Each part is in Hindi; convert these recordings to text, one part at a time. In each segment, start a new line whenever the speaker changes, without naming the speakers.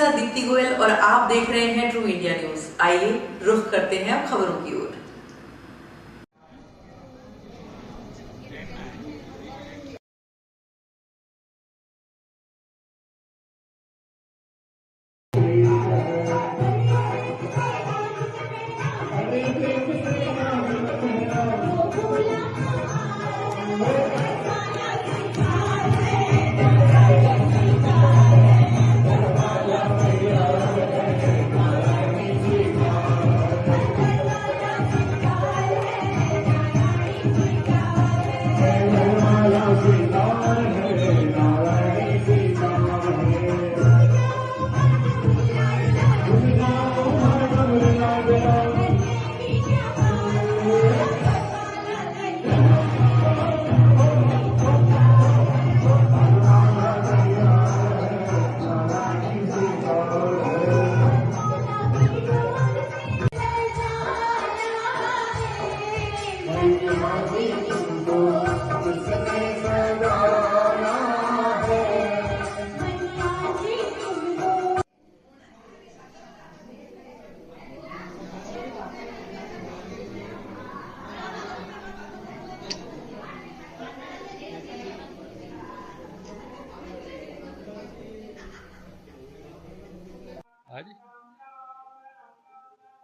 साथ दीप्ति गोयल और आप देख रहे हैं ट्रू इंडिया न्यूज। आइए रुख करते हैं अब खबरों की ओर।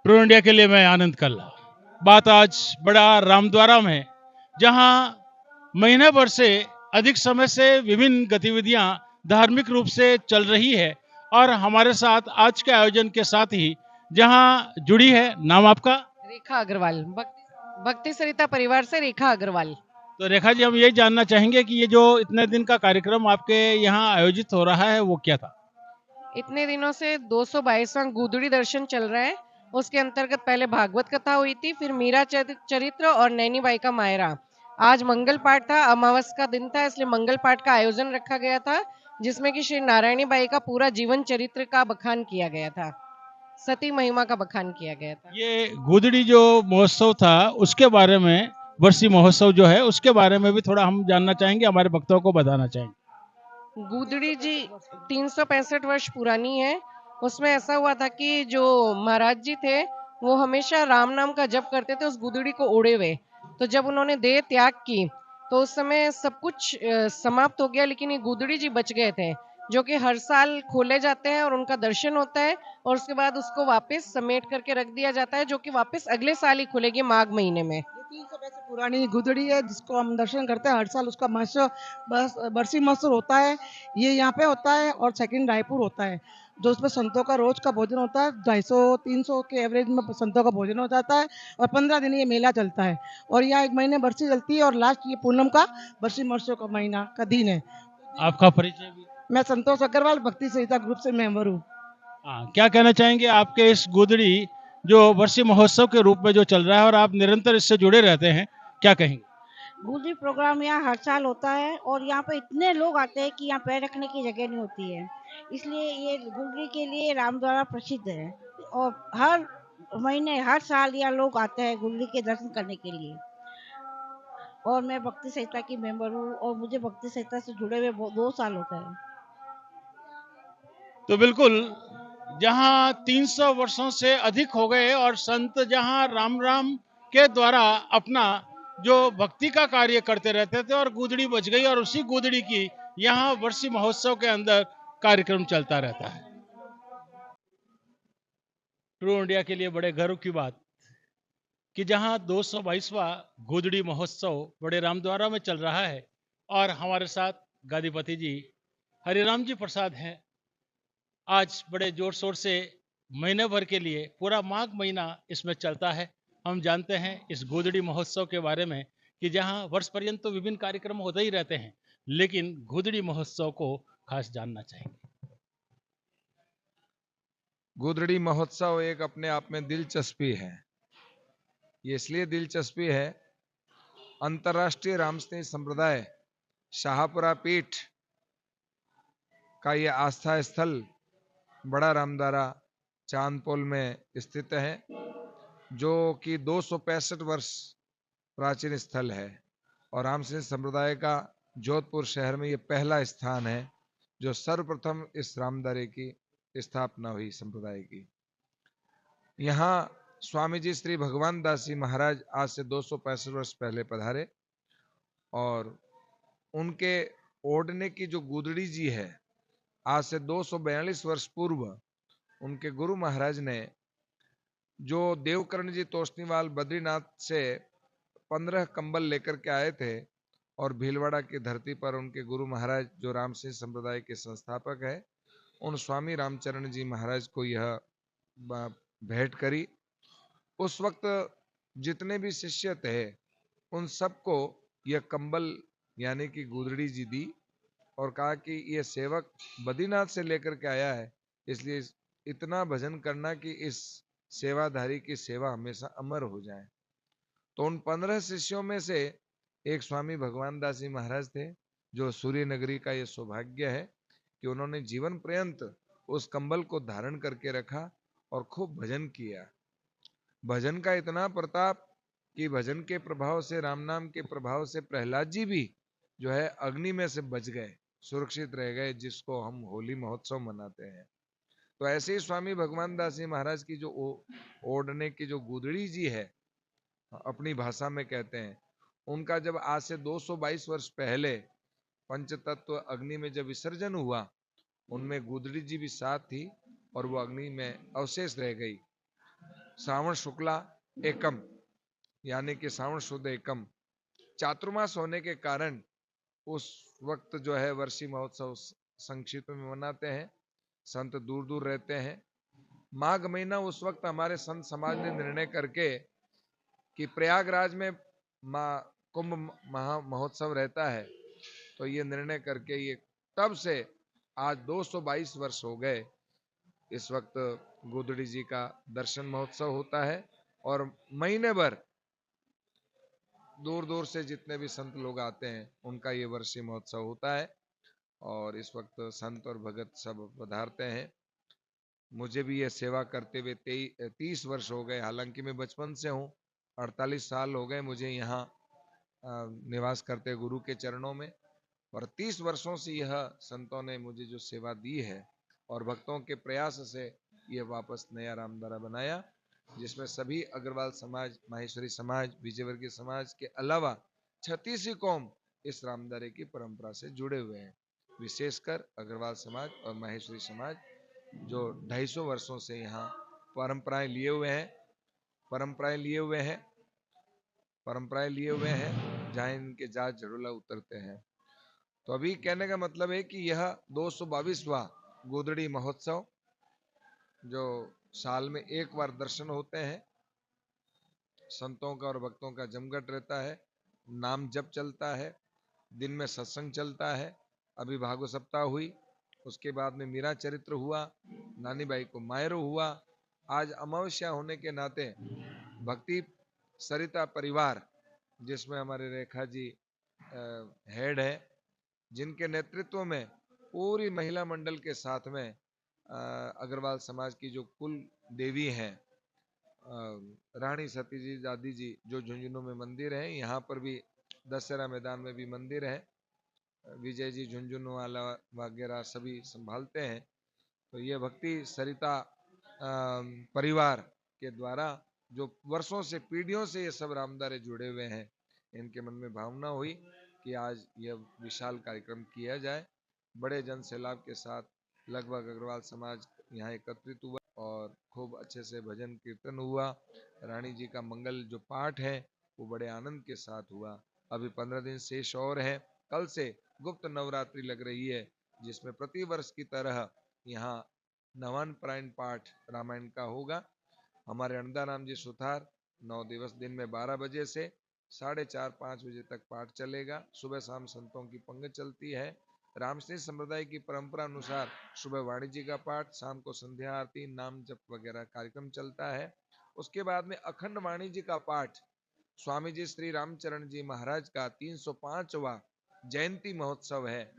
ट्रू इंडिया के लिए मैं आनंद कल्ला। बात आज बड़ा रामद्वारा में, जहां महीने भर से अधिक समय से विभिन्न गतिविधियां धार्मिक रूप से चल रही है और हमारे साथ आज के आयोजन के साथ ही जहां जुड़ी है, नाम आपका?
रेखा अग्रवाल, भक्ति सरिता परिवार से रेखा अग्रवाल।
तो रेखा जी, हम ये जानना चाहेंगे कि ये जो इतने दिन का कार्यक्रम आपके यहाँ आयोजित हो रहा है वो क्या था?
इतने दिनों से 222वां गोधड़ी दर्शन चल रहा है। उसके अंतर्गत पहले भागवत कथा हुई थी, फिर मीरा चरित्र और नैनी बाई का मायरा। आज मंगल पाठ था, अमावस का दिन था, इसलिए मंगल पाठ का आयोजन रखा गया था, जिसमें कि श्री नारायणी बाई का पूरा जीवन चरित्र का बखान किया गया था, सती महिमा का बखान किया गया था।
ये गोधड़ी जो महोत्सव था उसके बारे में, वर्षी महोत्सव जो है उसके बारे में भी थोड़ा हम जानना चाहेंगे, हमारे भक्तों को बताना चाहेंगे।
गुदड़ी जी 365 वर्ष पुरानी है। उसमें ऐसा हुआ था कि जो महाराज जी थे वो हमेशा राम नाम का जप करते थे उस गुदड़ी को ओढ़े हुए। तो जब उन्होंने देह त्याग की तो उस समय सब कुछ समाप्त हो गया, लेकिन ये गुदड़ी जी बच गए थे, जो कि हर साल खोले जाते हैं और उनका दर्शन होता है और उसके बाद उसको वापस समेट करके रख दिया जाता है, जो कि वापस अगले साल ही खुलेगी माघ महीने में।
300 वर्ष पुरानी गुदड़ी है जिसको हम दर्शन करते हैं हर साल। उसका महोत्सव बरसी महोत्सव होता है, ये यहाँ पे होता है और सेकंड रायपुर होता है, जो उसमें संतों का रोज का भोजन होता है। 250-300 के एवरेज में संतों का भोजन हो जाता है और 15 दिन ये मेला चलता है और यहाँ 1 महीने बरसी चलती है और लास्ट ये पूनम का बरसी महोत्सव का महीना का दिन है।
आपका परिचय भी?
मैं संतोष अग्रवाल, भक्ति सहिता ग्रुप से मेंबर हूँ।
हाँ, क्या कहना चाहेंगे आपके इस गोधड़ी जो वर्षी महोत्सव के रूप में जो चल रहा है और आप निरंतर इससे जुड़े रहते हैं, क्या कहेंगे?
गुदड़ी प्रोग्राम यहाँ हर साल होता है और यहाँ पे इतने लोग आते हैं कि यहाँ पैर रखने की जगह नहीं होती है, इसलिए ये गुदड़ी के लिए रामद्वारा प्रसिद्ध है और हर महीने हर साल यहाँ लोग आते हैं गुदड़ी के दर्शन करने के लिए। और मैं भक्ति सहिता की मेंबर हूँ और मुझे भक्ति सहिता से जुड़े हुए 2 साल हो गए।
तो बिल्कुल, जहां 300 वर्षों से अधिक हो गए और संत जहां राम राम के द्वारा अपना जो भक्ति का कार्य करते रहते थे और गुदड़ी बच गई और उसी गुदड़ी की यहाँ वर्षी महोत्सव के अंदर कार्यक्रम चलता रहता है। ट्रू इंडिया के लिए बड़े गर्व की बात कि जहां 222वां गोधड़ी महोत्सव बड़े रामद्वारा में चल रहा है और हमारे साथ गादीपति जी हरिराम जी प्रसाद हैं। आज बड़े जोर शोर से महीने भर के लिए पूरा माघ महीना इसमें चलता है। हम जानते हैं इस गोधड़ी महोत्सव के बारे में कि जहां वर्ष पर्यंत तो विभिन्न कार्यक्रम होते ही रहते हैं, लेकिन गोधड़ी महोत्सव को खास जानना चाहेंगे।
गोधड़ी महोत्सव एक अपने आप में दिलचस्पी है। ये इसलिए दिलचस्पी है, अंतर्राष्ट्रीय रामस्नेही संप्रदाय शाहपुरा पीठ का ये आस्था स्थल बड़ा रामद्वारा चांदपोल में स्थित है, जो कि 265 वर्ष प्राचीन स्थल है और रामस्नेही संप्रदाय का जोधपुर शहर में ये पहला स्थान है जो सर्वप्रथम इस रामद्वारे की स्थापना हुई संप्रदाय की। यहाँ स्वामी जी श्री भगवान दास जी महाराज आज से 265 वर्ष पहले पधारे और उनके ओढ़ने की जो गुदड़ी जी है, आज से 242 वर्ष पूर्व उनके गुरु महाराज ने जो देवकर्ण जी तोष्णीवाल बद्रीनाथ से 15 कंबल लेकर के आए थे और भीलवाड़ा की धरती पर उनके गुरु महाराज जो राम सिंह संप्रदाय के संस्थापक है, उन स्वामी रामचरण जी महाराज को यह भेंट करी। उस वक्त जितने भी शिष्य थे उन सबको यह कंबल यानी कि गुदड़ी जी दी और कहा कि ये सेवक बद्रीनाथ से लेकर के आया है, इसलिए इतना भजन करना कि इस सेवाधारी की सेवा हमेशा अमर हो जाए। तो उन 15 शिष्यों में से एक स्वामी भगवान दास जी महाराज थे, जो सूर्य नगरी का ये सौभाग्य है कि उन्होंने जीवन पर्यंत उस कंबल को धारण करके रखा और खूब भजन किया। भजन का इतना प्रताप कि भजन के प्रभाव से, राम नाम के प्रभाव से प्रहलाद जी भी जो है अग्नि में से बच गए, सुरक्षित रह गए, जिसको हम होली महोत्सव मनाते हैं। तो ऐसे ही स्वामी भगवान दास जी महाराज की जो ओढ़ने की जो गुदड़ी जी है, अपनी भाषा में कहते हैं, उनका जब आज से 222 वर्ष पहले पंचतत्व अग्नि में जब विसर्जन हुआ, उनमें गुदड़ी जी भी साथ थी और वो अग्नि में अवशेष रह गई। श्रावण शुक्ला एकम यानी कि श्रावण शुद्ध एकम चातुर्मास होने के कारण उस वक्त जो है वर्षी महोत्सव संक्षिप्त में मनाते हैं। संत दूर दूर रहते हैं। माघ महीना उस वक्त हमारे संत समाज ने निर्णय करके कि प्रयागराज में कुंभ महा महोत्सव रहता है, तो ये निर्णय करके ये तब से आज 222 वर्ष हो गए। इस वक्त गोदड़ी जी का दर्शन महोत्सव होता है और महीने भर दूर दूर से जितने भी संत लोग आते हैं उनका ये वर्षीय महोत्सव होता है और इस वक्त संत और भगत सब पधारते हैं। मुझे भी ये सेवा करते हुए 30 वर्ष हो गए, हालांकि मैं बचपन से हूँ। 48 साल हो गए मुझे यहाँ निवास करते गुरु के चरणों में, और 30 वर्षों से यह संतों ने मुझे जो सेवा दी है और भक्तों के प्रयास से ये वापस नया रामद्वारा बनाया, जिसमें सभी अग्रवाल समाज, माहेश्वरी समाज, विजयवर्गीय समाज के अलावा 36 कौम इस रामद्वारे की परंपरा से जुड़े हुए हैं। विशेषकर अग्रवाल समाज और माहेश्वरी समाज जो 250 वर्षों से यहाँ परंपराएं लिए हुए हैं जहाँ इनके जात झड़ोला उतरते हैं। तो अभी कहने का मतलब है कि यह 222वां गोदड़ी महोत्सव जो साल में एक बार दर्शन होते हैं, संतों का और भक्तों का जमघट रहता है, नाम जप चलता है, दिन में सत्संग चलता है। अभी भागवत सप्ताह हुई, उसके बाद में मीरा चरित्र हुआ, नानी बाई को मायरो हुआ। आज अमावस्या होने के नाते भक्ति सरिता परिवार, जिसमें हमारे रेखा जी हेड है, जिनके नेतृत्व में पूरी महिला मंडल के साथ में अग्रवाल समाज की जो कुल देवी हैं रानी सती जी, दादी जी, जो झुंझुनू में मंदिर है, यहाँ पर भी दशहरा मैदान में भी मंदिर है, विजय जी झुंझुनू वाला वगैरह सभी संभालते हैं। तो ये भक्ति सरिता परिवार के द्वारा जो वर्षों से, पीढ़ियों से ये सब रामद्वारे जुड़े हुए हैं, इनके मन में भावना हुई कि आज यह विशाल कार्यक्रम किया जाए। बड़े जन सैलाब के साथ लगभग अग्रवाल समाज यहाँ एकत्रित हुआ और खूब अच्छे से भजन कीर्तन हुआ। रानी जी का मंगल जो पाठ है वो बड़े आनंद के साथ हुआ। अभी 15 दिन शेष और है। कल से गुप्त नवरात्रि लग रही है, जिसमें प्रतिवर्ष की तरह यहाँ नवान पारायण पाठ रामायण का होगा। हमारे अन्नदाराम जी सुथार 9 दिवस दिन में 12 बजे से 4:30-5 बजे तक पाठ चलेगा। सुबह शाम संतों की पंगत चलती है। रामसिंह संप्रदाय की परंपरा अनुसार सुबह वाणी जी का पाठ, शाम को संध्या आरती, नाम जप वगैरह कार्यक्रम चलता है। उसके बाद में अखंड वाणी जी का पाठ, स्वामी जी श्री रामचरण जी महाराज का 305वां जयंती महोत्सव है।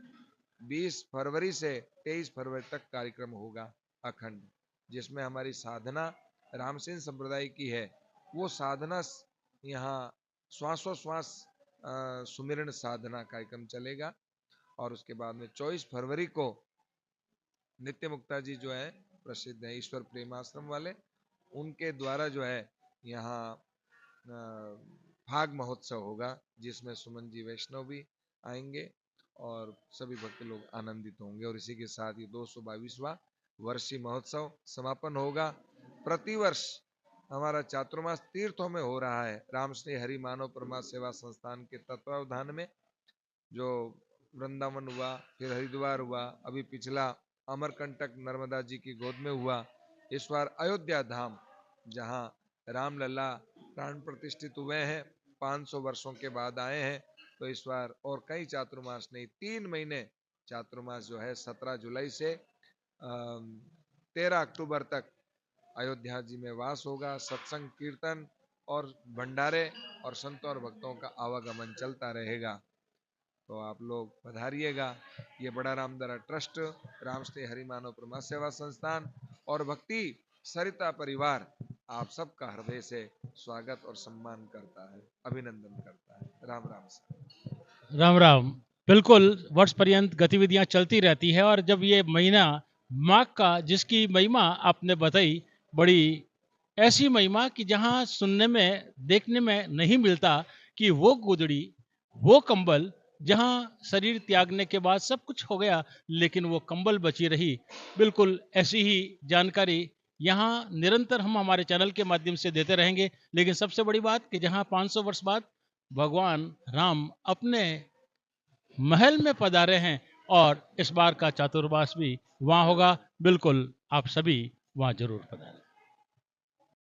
20 फरवरी से 23 फरवरी तक कार्यक्रम होगा अखंड, जिसमें हमारी साधना रामसिंह संप्रदाय की है। वो साधना यहाँ श्वासोश्वास सुमिरन साधना कार्यक्रम चलेगा और उसके बाद में 24 फरवरी को नित्य मुक्ता जी जो है प्रसिद्ध है ईश्वर प्रेम आश्रम वाले, उनके द्वारा जो है यहाँ फाग महोत्सव होगा, जिसमें सुमन जी वैष्णव भी आएंगे और सभी भक्त लोग आनंदित होंगे। और इसी के साथ ये 222वां वर्षीय महोत्सव समापन होगा। प्रतिवर्ष हमारा चातुर्मास तीर्थों में हो रहा है। रामस्नेह हरि मानव परमार्थ सेवा संस्थान के तत्वावधान में, जो वृंदावन हुआ, फिर हरिद्वार हुआ, अभी पिछला अमरकंटक नर्मदा जी की गोद में हुआ, इस बार अयोध्या धाम जहां रामलला प्राण प्रतिष्ठित हुए हैं, 500 वर्षों के बाद आए हैं, तो इस बार और कई चातुर्मास नहीं, 3 महीने चातुर्मास जो है 17 जुलाई से 13 अक्टूबर तक अयोध्या जी में वास होगा। सत्संग, कीर्तन और भंडारे और संतों और भक्तों का आवागमन चलता रहेगा। तो आप लोग पधारिएगा। ये बड़ा रामदरा ट्रस्ट, रामस्नेह हरि मानव परमार्थ सेवा संस्थान और भक्ति सरिता परिवार आप सबका हृदय से स्वागत और सम्मान करता है, अभिनंदन करता है। राम राम से
राम राम। बिल्कुल वर्ष पर्यंत गतिविधियां चलती रहती है, और जब ये महीना माघ का, जिसकी महिमा आपने बताई, बड़ी ऐसी महिमा कि जहां सुनने में देखने में नहीं मिलता कि वो गुदड़ी, वो कंबल, जहां शरीर त्यागने के बाद सब कुछ हो गया लेकिन वो कंबल बची रही। बिल्कुल ऐसी ही जानकारी यहाँ निरंतर हम हमारे चैनल के माध्यम से देते रहेंगे। लेकिन सबसे बड़ी बात कि जहां 500 वर्ष बाद भगवान राम अपने महल में पधारे हैं, और इस बार का चातुर्मास भी वहां होगा। बिल्कुल आप सभी वहां जरूर पधारें।